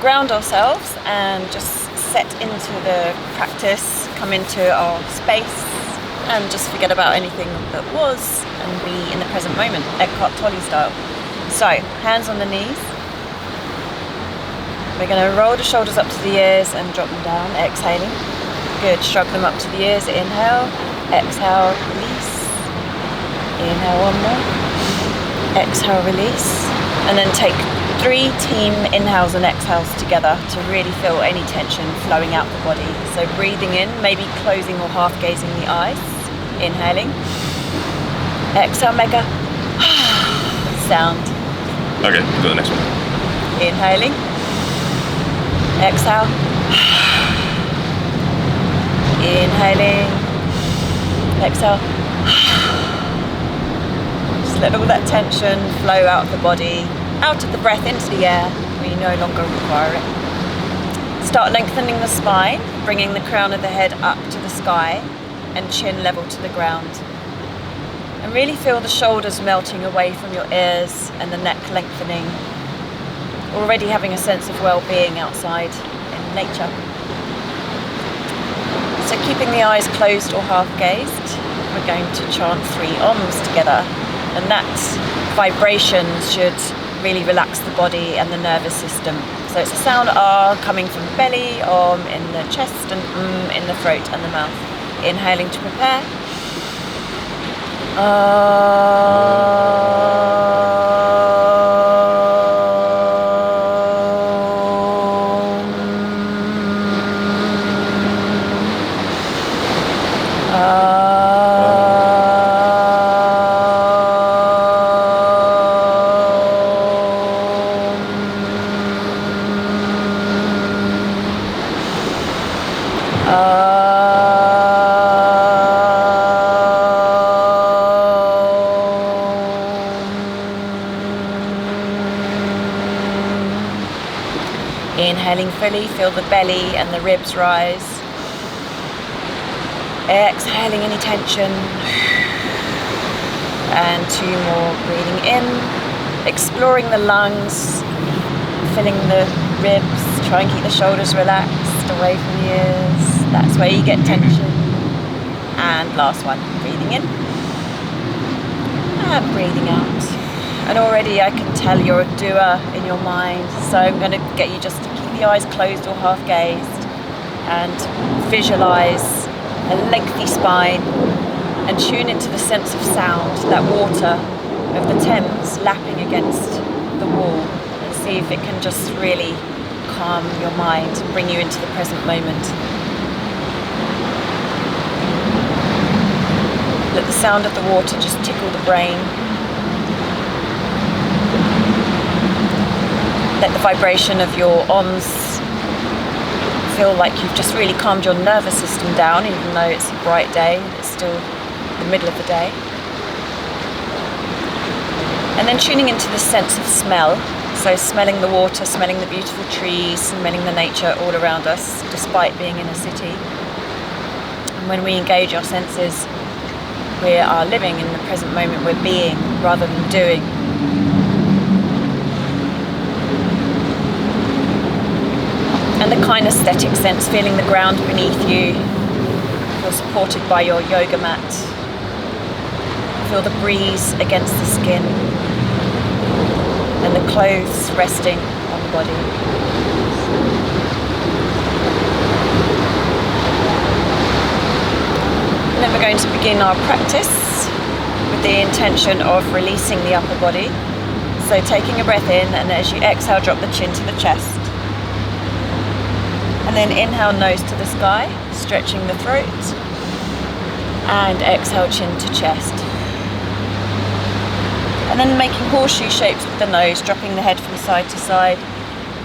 Ground ourselves and just set into the practice, come into our space and just forget about anything that was and be in the present moment, Eckhart Tolle style. So, hands on the knees. We're going to roll the shoulders up to the ears and drop them down, exhaling. Good, shrug them up to the ears, inhale, exhale, release. Inhale, one more. Exhale, release. And then take 3 team inhales and exhales together to really feel any tension flowing out the body. So breathing in, maybe closing or half gazing the eyes. Inhaling. Exhale, mega. Sound. Okay, go to the next one. Inhaling. Exhale. Inhaling. Exhale. Just let all that tension flow out of the body, out of the breath, into the air. We no longer require it. Start lengthening the spine, bringing the crown of the head up to the sky and chin level to the ground. And really feel the shoulders melting away from your ears and the neck lengthening. Already having a sense of well-being outside in nature. So keeping the eyes closed or half-gazed, we're going to chant 3 Oms together. And that vibration should really relax the body and the nervous system. So it's a sound R coming from the belly, Om in the chest, and in the throat and the mouth. Inhaling to prepare. Inhaling fully, feel the belly and the ribs rise. Exhaling any tension. And 2 more, breathing in, exploring the lungs, filling the ribs, try and keep the shoulders relaxed, away from the ears. That's where you get tension. And last one, breathing in and breathing out. And already I can tell you're a doer in your mind, so I'm going to get you just to keep the eyes closed or half gazed and visualize a lengthy spine and tune into the sense of sound, that water of the Thames lapping against the wall, and see if it can just really calm your mind, bring you into the present moment. Let the sound of the water just tickle the brain. Let the vibration of your Oms feel like you've just really calmed your nervous system down, even though it's a bright day, it's still the middle of the day. And then tuning into the sense of smell, so smelling the water, smelling the beautiful trees, smelling the nature all around us, despite being in a city. And when we engage our senses, we are living in the present moment, we're being rather than doing. And the kinesthetic sense, feeling the ground beneath you, feel supported by your yoga mat. Feel the breeze against the skin and the clothes resting on the body. And then we're going to begin our practice with the intention of releasing the upper body. So taking a breath in, and as you exhale, drop the chin to the chest. And then inhale, nose to the sky, stretching the throat. And exhale, chin to chest. And then making horseshoe shapes with the nose, dropping the head from side to side.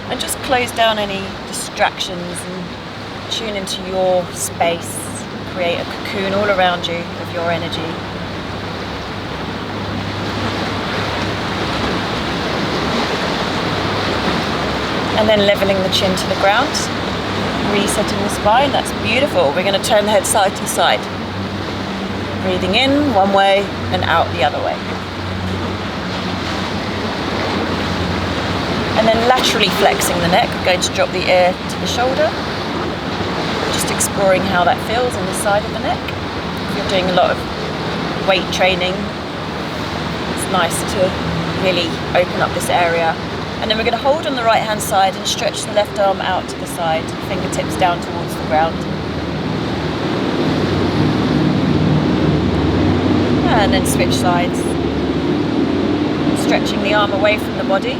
And just close down any distractions and tune into your space. Create a cocoon all around you of your energy. And then leveling the chin to the ground. Resetting the spine, that's beautiful. We're going to turn the head side to side. Breathing in one way and out the other way. And then laterally flexing the neck, we're going to drop the ear to the shoulder. Just exploring how that feels in the side of the neck. If you're doing a lot of weight training, it's nice to really open up this area. And then we're going to hold on the right hand side and stretch the left arm out to the side, fingertips down towards the ground. And then switch sides. Stretching the arm away from the body.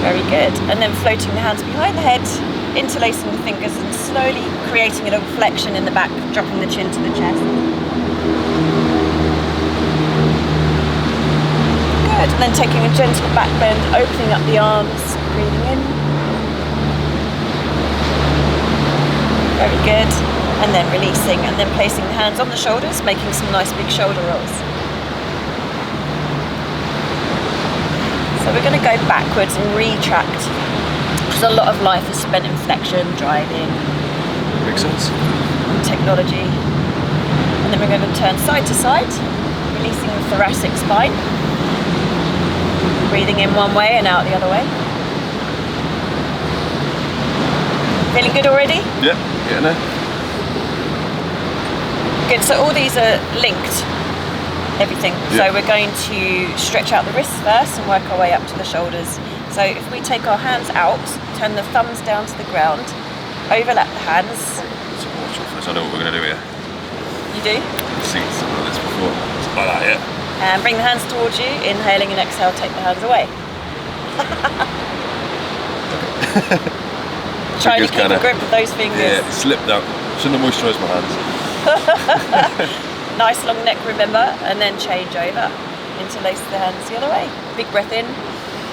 Very good. And then floating the hands behind the head, interlacing the fingers and slowly creating a little flexion in the back, dropping the chin to the chest. Good. And then taking a gentle back bend, opening up the arms, breathing in. Very good. And then releasing, and then placing the hands on the shoulders, making some nice big shoulder rolls. So we're going to go backwards and retract, because a lot of life is spent in flexion, driving. Makes sense. Technology. And then we're going to turn side to side, releasing the thoracic spine. Breathing in one way and out the other way. Feeling good already? Yeah, getting there. Good, so all these are linked, everything. Yeah. So we're going to stretch out the wrists first and work our way up to the shoulders. So if we take our hands out, turn the thumbs down to the ground, overlap the hands. So watch out first, I know what we're going to do here. You do? I've seen something like this before. Something like that, yeah. And bring the hands towards you, inhaling and exhale, take the hands away. Trying to keep a grip of those fingers. Yeah, slipped out. Shouldn't have moisturised my hands. Nice long neck, remember, and then change over. Interlace the hands the other way. Big breath in.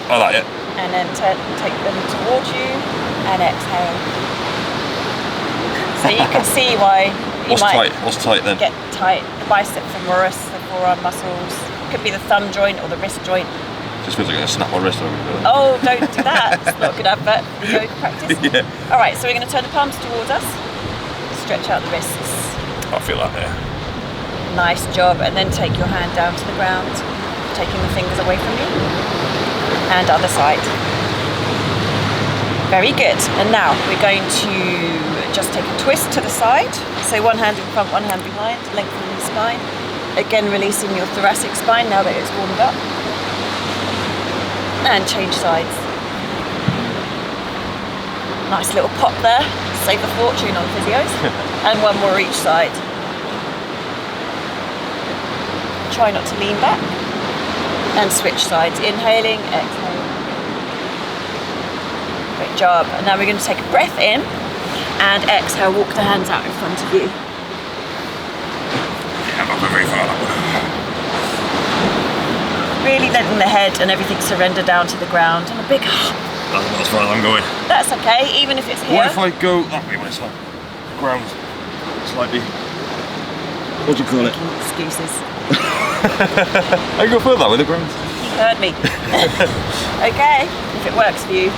I like it. And then take them towards you and exhale. So you can see why you What's might tight? What's tight then? get tight. The bicep femoris, the forearm muscles. Could be the thumb joint or the wrist joint. Just feels like I'm going to snap my wrist over. Oh, don't do that. It's not a good advert for yoga practice. Yeah. All right, so we're going to turn the palms towards us. Stretch out the wrists. I feel that there. Nice job. And then take your hand down to the ground, taking the fingers away from you. And other side. Very good. And now we're going to just take a twist to the side. So one hand in front, one hand behind, lengthening the spine. Again, releasing your thoracic spine now that it's warmed up. And change sides. Nice little pop there. Save a fortune on physios. And one more each side. Try not to lean back. And switch sides. Inhaling, exhaling. Great job. And now we're going to take a breath in and exhale. Walk the hands out in front of you. Yeah, I'm not going very far that one. Really letting the head and everything surrender down to the ground. And a big That's not as far as I'm going. That's okay, even if it's here. What if I go that way when it's like ground slightly? What do you call it? Excuses. I can go further with the ground. You heard me. Okay, if it works for you.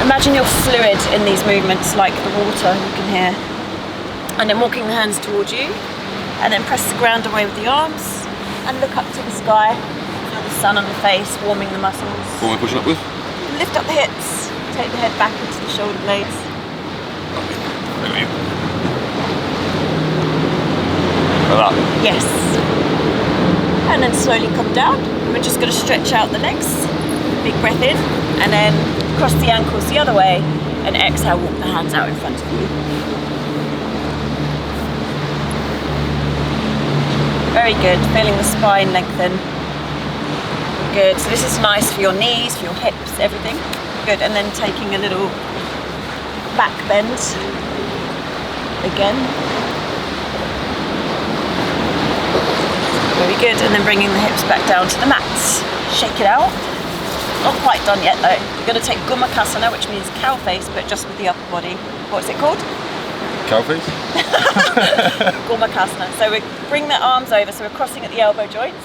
Imagine you're fluid in these movements like the water you can hear. And then walking the hands towards you. And then press the ground away with the arms. And look up to the sky. Feel the sun on the face, warming the muscles. What am I pushing up with? Lift up the hips. Take the head back into the shoulder blades. There we go. Like that? Yes. And then slowly come down. We're just going to stretch out the legs. Big breath in. And then cross the ankles the other way. And exhale, walk the hands out in front of you. Very good. Feeling the spine lengthen. Good. So this is nice for your knees, for your hips, everything. Good. And then taking a little back bend. Again. Very good. And then bringing the hips back down to the mat. Shake it out. Not quite done yet though. You're going to take Gomakasana, which means cow face, but just with the upper body. What's it called? Cow face? Gomakasana. So we bring the arms over, so we're crossing at the elbow joints,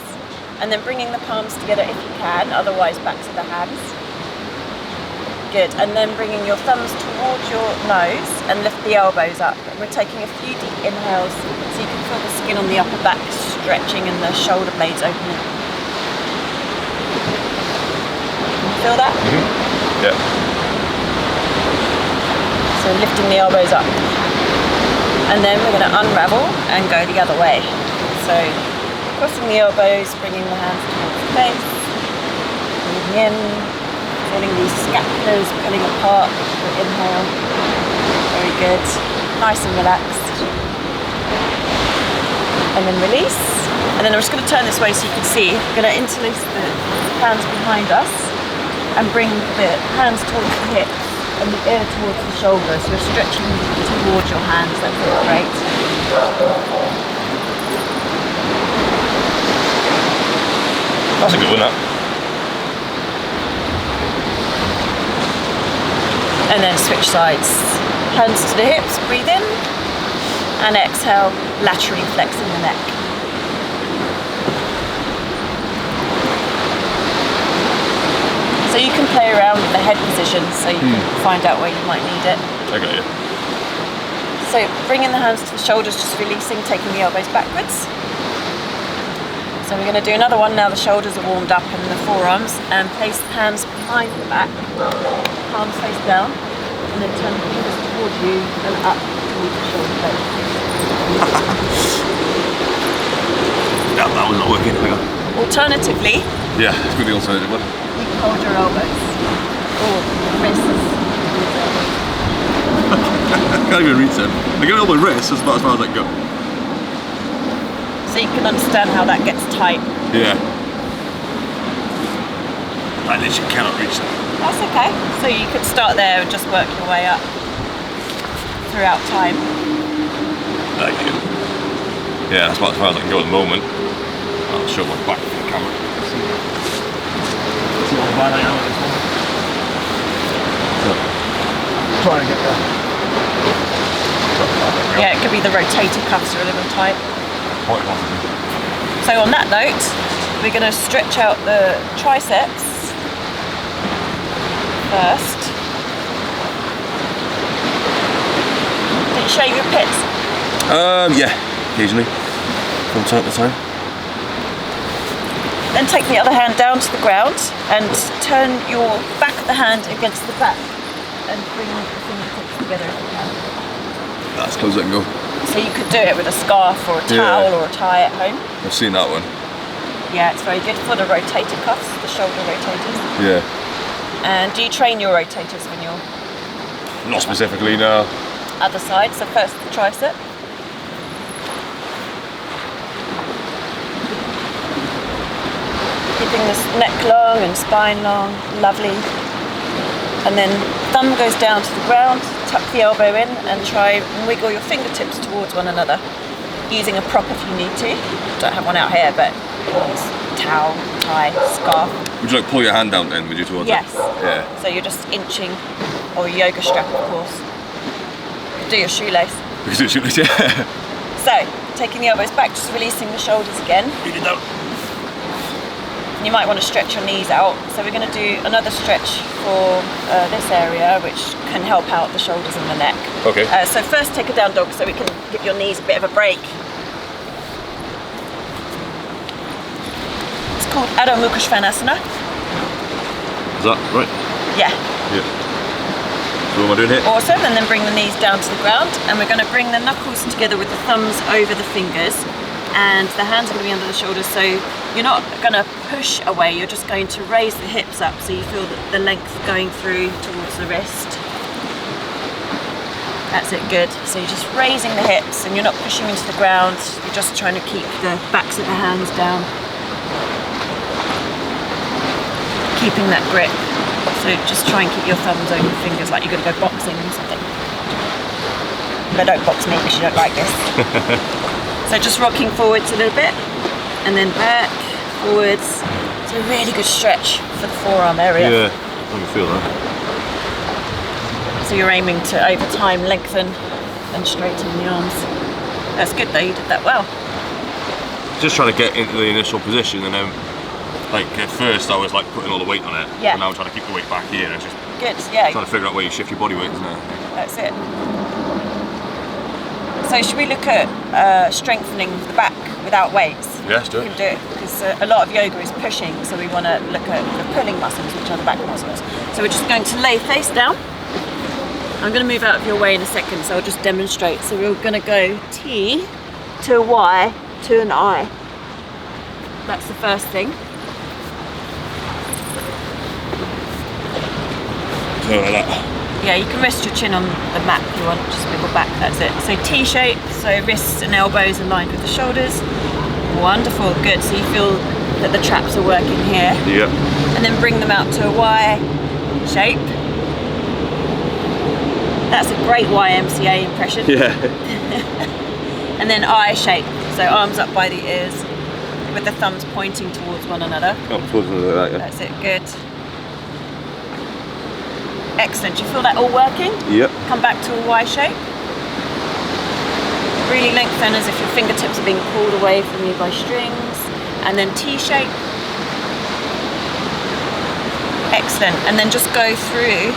and then bringing the palms together if you can, otherwise back to the hands. Good. And then bringing your thumbs towards your nose and lift the elbows up. And we're taking a few deep inhales So you can feel the skin on the upper back stretching and the shoulder blades opening. Can you feel that? Yeah. So lifting the elbows up. And then we're going to unravel and go the other way. So crossing the elbows, bringing the hands towards the face, breathing in, feeling these scapulars pulling apart. Inhale. Very good. Nice and relaxed. And then release. And then I'm just going to turn this way so you can see. I'm going to interlace the hands behind us and bring the hands towards the hips and the ear towards the shoulders. So you're stretching towards your hands. That feels great. That's a good one, that. And then switch sides. Hands to the hips, breathe in. And exhale, laterally flexing the neck. So you can play around with the head position so you can find out where you might need it. I got you. So bringing the hands to the shoulders, just releasing, taking the elbows backwards. So we're going to do another one now the shoulders are warmed up and the forearms, and place the hands behind the back, palms face down, and then turn the fingers towards you and up towards the shoulder blade. Yeah, that was not working. Hang on. Alternatively, Yeah, it's good the alternative one. you can hold your elbows or wrists. I can't even reach them. I get it on my wrist, that's about as far as I can go. So you can understand how that gets tight. Yeah. I literally cannot reach them. That's okay. So you could start there and just work your way up throughout time. Thank you. Yeah, that's about as far as I can go at the moment. I'll show my back to the camera. See what bad I am at this one. So, try and get there. Yeah, it could be the rotator cuffs are a little tight. Quite possibly. So on that note, we're going to stretch out the triceps first. Did you shave your pits? Yeah, occasionally. From time to time. Then take the other hand down to the ground and turn your back of the hand against the back and bring the fingertips together if you can. That's as close as I can go. So you could do it with a scarf or a towel or a tie at home. I've seen that one. Yeah, it's very good for the rotator cuffs, the shoulder rotators. Yeah. And do you train your rotators when you're Not specifically, no. other side? So first the tricep. Keeping this neck long and spine long, lovely. And then thumb goes down to the ground, tuck the elbow in and try and wiggle your fingertips towards one another. Using a prop if you need to. Don't have one out here, but it's towel, tie, scarf. Would you like pull your hand down then, would you, towards Yes. it? Yeah. So you're just inching, or a yoga strap of course. You could do your shoelace. We can do it, yeah. So, taking the elbows back, just releasing the shoulders again. You did that. You might want to stretch your knees out. So we're going to do another stretch for this area, which can help out the shoulders and the neck. Okay. So first take a down dog so we can give your knees a bit of a break. It's called Adho Mukha Svanasana. Is that right? Yeah. Yeah. So what am I doing here? Awesome, and then bring the knees down to the ground, and we're going to bring the knuckles together with the thumbs over the fingers, and the hands are going to be under the shoulders, so you're not going to push away, you're just going to raise the hips up so you feel the length going through towards the wrist. That's it, good. So you're just raising the hips and you're not pushing into the ground, you're just trying to keep the backs of the hands down. Keeping that grip. So just try and keep your thumbs over your fingers like you're going to go boxing or something. But don't box me because you don't like this. So just rocking forwards a little bit and then back, forwards. It's a really good stretch for the forearm area. Yeah, I can feel that. So you're aiming to over time lengthen and straighten the arms. That's good though, you did that well. Just trying to get into the initial position, and then like at first I was like putting all the weight on it. Yeah. And now I'm trying to keep the weight back here. It's just Good, yeah. trying to figure out where you shift your body weight, isn't it? That's it. So So should we look at strengthening the back without weights? Yes, do We it. can do it because a lot of yoga is pushing, so we want to look at the pulling muscles, which are the back muscles. So we're just going to lay face down. I'm going to move out of your way in a second, so I'll just demonstrate. So we're going to go T to a Y to an I. That's the first thing. So like that. Yeah, you can rest your chin on the mat if you want, just wiggle back, that's it. So T shape, so wrists and elbows aligned with the shoulders. Wonderful, good. So you feel that the traps are working here. Yep. And then bring them out to a Y shape. That's a great YMCA impression. Yeah. And then I shape, so arms up by the ears with the thumbs pointing towards one another. Up towards that, yeah. That's it, good. Excellent, do you feel that all working? Yep. Come back to a Y shape. Really lengthen as if your fingertips are being pulled away from you by strings. And then T shape. Excellent, and then just go through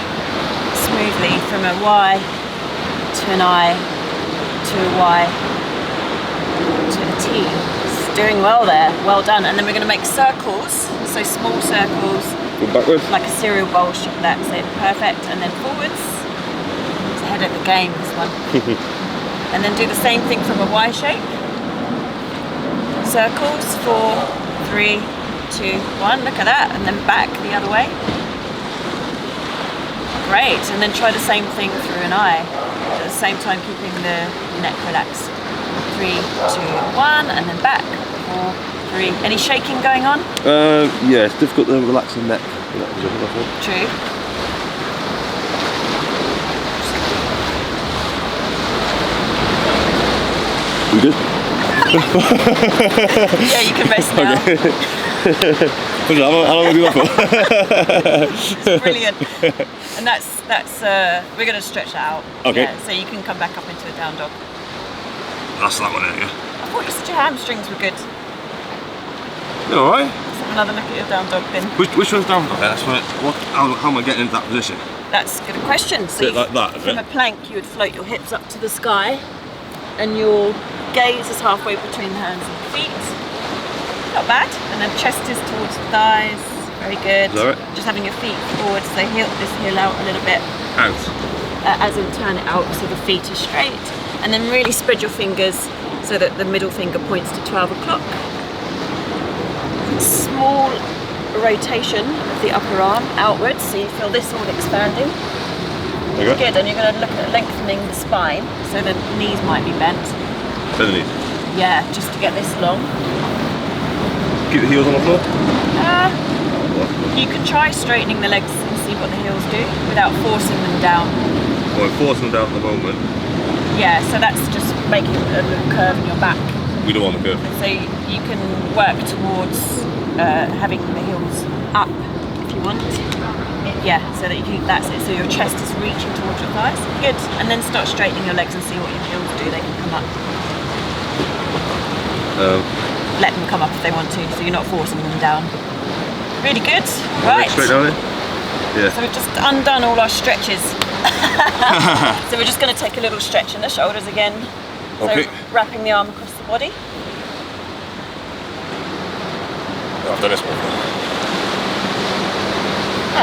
smoothly from a Y to an I to a Y to a T. It's doing well there, well done. And then we're going to make circles, so small circles. Go backwards. Like a cereal bowl shape, that's it, perfect. And then forwards. It's ahead of the game, this one. And then do the same thing from a Y shape. Circles, 4, 3, 2, 1. Look at that. And then back the other way. Great. And then try the same thing through an I. At the same time, keeping the neck relaxed. 3, 2, 1, and then back. 4, 3. Any shaking going on? Yeah, it's difficult to relax the neck in that position, I think. True. We good? Yeah, you can rest now. How long have you got for? It's brilliant. And that's we're going to stretch that out. Okay. Yeah, so you can come back up into a down dog. That's that one there, yeah. I thought you said your hamstrings were good. You alright? Let's have another look at your down dog then. Which one's down dog? That's how am I getting into that position? That's a good question. So Is it like that, is from it? a plank, you would float your hips up to the sky, and your gaze is halfway between the hands and the feet. Not bad. And then chest is towards the thighs. Very good. Is that right? Just having your feet forward, so heel this heel out a little bit. Out. As in turn it out so the feet are straight, and then really spread your fingers so that the middle finger points to 12 o'clock. Small rotation of the upper arm outwards, so you feel this all expanding. Okay. Good, and you're going to look at lengthening the spine so the knees might be bent. Bend the knees. Yeah, just to get this long. Keep the heels on the floor. You can try straightening the legs and see what the heels do without forcing them down. Well, I'm forcing them down at the moment. Yeah, so that's just making a little curve in your back. We don't want the curve. So you can work towards having the heels up if you want. Yeah, so that you can, that's it. So your chest is reaching towards your thighs. Good. And then start straightening your legs and see what your heels do. They can come up. Let them come up if they want to, so you're not forcing them down. Really good. Right. Straight down there? Yeah. So we've just undone all our stretches. So we're just going to take a little stretch in the shoulders again. Okay. So wrapping the arm across the body. I've done this one.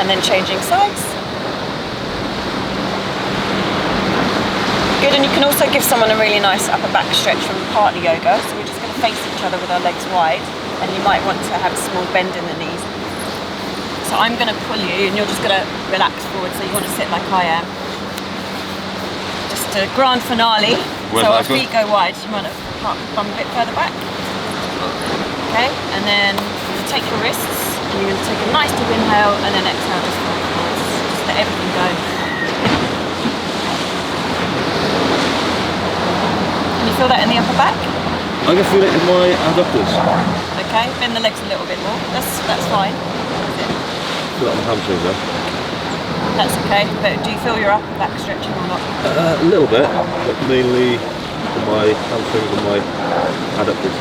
And then changing sides. Good, and you can also give someone a really nice upper back stretch from partner yoga. So we're just going to face each other with our legs wide, and you might want to have a small bend in the knees. So I'm going to pull you, and you're just going to relax forward, so you want to sit like I am. Just a grand finale. Where's so our that going? feet go wide, you might park the bum a bit further back. Okay, and then you're going to take your wrists, and you're going to take a nice deep inhale, and then exhale just forwards. Just let everything go. Can you feel that in the upper back? I can feel it in my adductors. Okay, bend the legs a little bit more. That's fine. Feel that on the hamstrings there. That's okay. But do you feel your upper back stretching or not? A little bit, but mainly on my hamstrings and my adductors.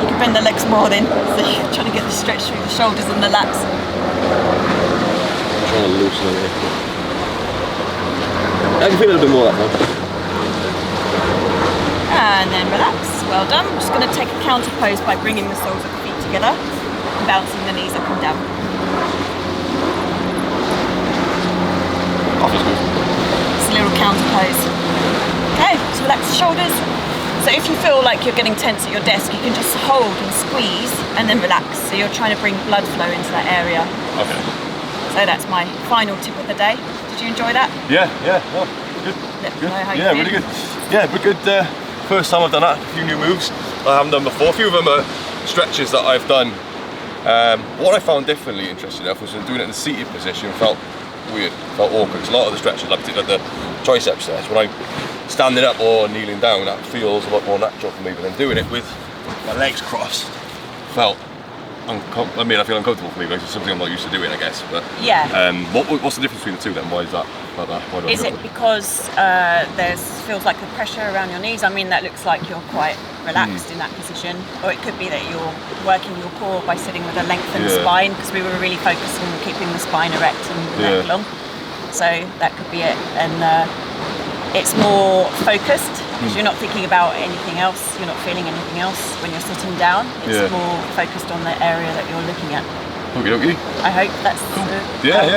You can bend the legs more then, so you're trying to get the stretch through the shoulders and the lats. I'm trying to loosen it. I can feel a little bit more of that now. And then relax. Well done. I'm just going to take a counter pose by bringing the soles of the feet together and bouncing the knees up and down. That feels good. It's a little counter pose. Okay, so relax the shoulders. So if you feel like you're getting tense at your desk, you can just hold and squeeze and then relax. So you're trying to bring blood flow into that area. Okay. So that's my final tip of the day. Did you enjoy that? Yeah, no, good. Let me Good. know how you Yeah, feel. really good. Yeah, but good. First time I've done that. A few new moves I haven't done before. A few of them are stretches that I've done. What I found differently interesting enough was when doing it in the seated position felt weird, felt awkward. Because a lot of the stretches, like particularly the tricep stretch, when I'm standing up or kneeling down, that feels a lot more natural for me. But then doing it with my legs crossed felt I mean, I feel uncomfortable for me, but it's something I'm not used to doing, I guess. But yeah. What's the difference between the two then? Why is that like that? Why do I Is feel it that? because feels like a pressure around your knees? I mean, that looks like you're quite relaxed in that position, or it could be that you're working your core by sitting with a lengthened spine, because we were really focused on keeping the spine erect and neck long. So that could be it, and it's more focused because you're not thinking about anything else. You're not feeling anything else when you're sitting down. It's more focused on the area that you're looking at. Okie dokie. I hope that's Yeah.